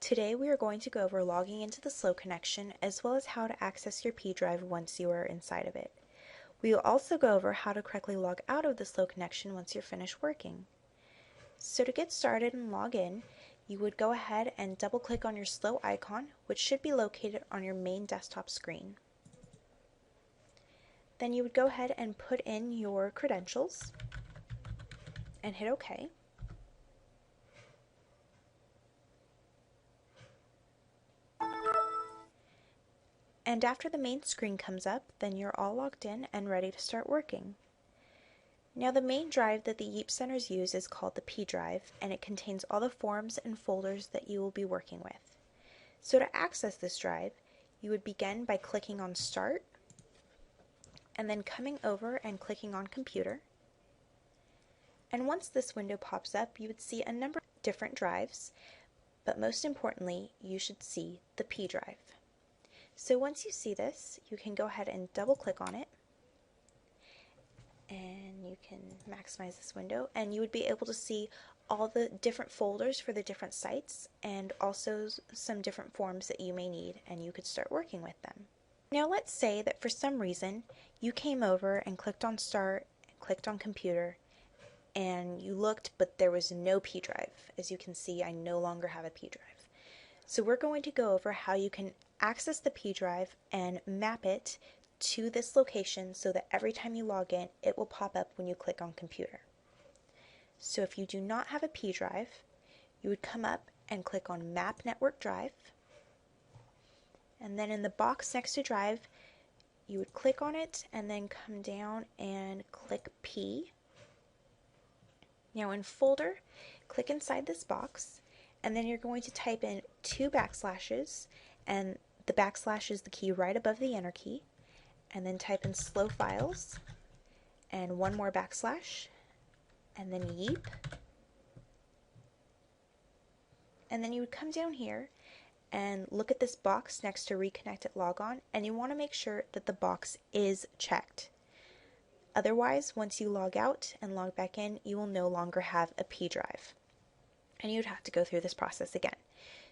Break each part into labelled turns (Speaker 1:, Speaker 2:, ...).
Speaker 1: Today we are going to go over logging into the SLO connection as well as how to access your P drive once you are inside of it. We will also go over how to correctly log out of the SLO connection once you're finished working. So to get started and log in, you would go ahead and double click on your SLO icon, which should be located on your main desktop screen. Then you would go ahead and put in your credentials and hit OK. And after the main screen comes up, then you're all logged in and ready to start working. Now the main drive that the YEEP centers use is called the P drive, and it contains all the forms and folders that you will be working with. So to access this drive, you would begin by clicking on Start, and then coming over and clicking on Computer. And once this window pops up, you would see a number of different drives, but most importantly, you should see the P drive. So once you see this, you can go ahead and double click on it, and you can maximize this window, and you would be able to see all the different folders for the different sites and also some different forms that you may need, and you could start working with them. Now let's say that for some reason you came over and clicked on Start, clicked on Computer, and you looked but there was no P drive. As you can see, I no longer have a P drive. So we're going to go over how you can access the P drive and map it to this location so that every time you log in, it will pop up when you click on Computer. So if you do not have a P drive, you would come up and click on Map Network Drive, and then in the box next to Drive, you would click on it and then come down and click P. Now in Folder, click inside this box, and then you're going to type in 2 backslashes, and the backslash is the key right above the Enter key, and then type in SLO Files, and 1 more backslash, and then YEEP, and then you would come down here and look at this box next to Reconnect at Logon, and you want to make sure that the box is checked. Otherwise, once you log out and log back in, you will no longer have a P drive, and you'd have to go through this process again.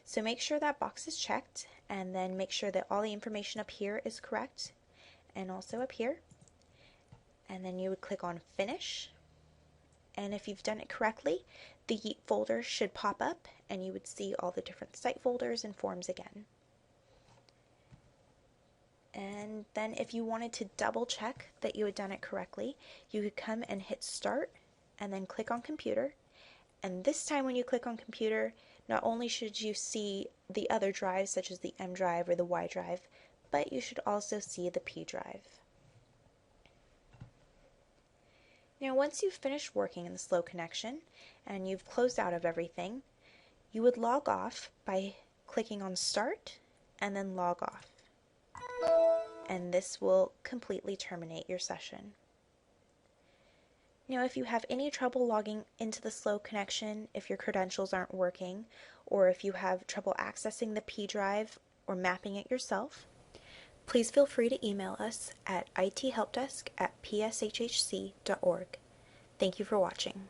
Speaker 1: So make sure that box is checked, and then make sure that all the information up here is correct, and also up here. And then you would click on Finish, and if you've done it correctly, the YEEP folder should pop up, and you would see all the different site folders and forms again. And then if you wanted to double check that you had done it correctly, you could come and hit Start, and then click on Computer. And this time when you click on Computer, not only should you see the other drives such as the M drive or the Y drive, but you should also see the P drive. Now once you've finished working in the SLO connection and you've closed out of everything, you would log off by clicking on Start and then log off. And this will completely terminate your session. Now if you have any trouble logging into the SLO connection, if your credentials aren't working, or if you have trouble accessing the P drive or mapping it yourself, please feel free to email us at ithelpdesk@pshhc.org. Thank you for watching.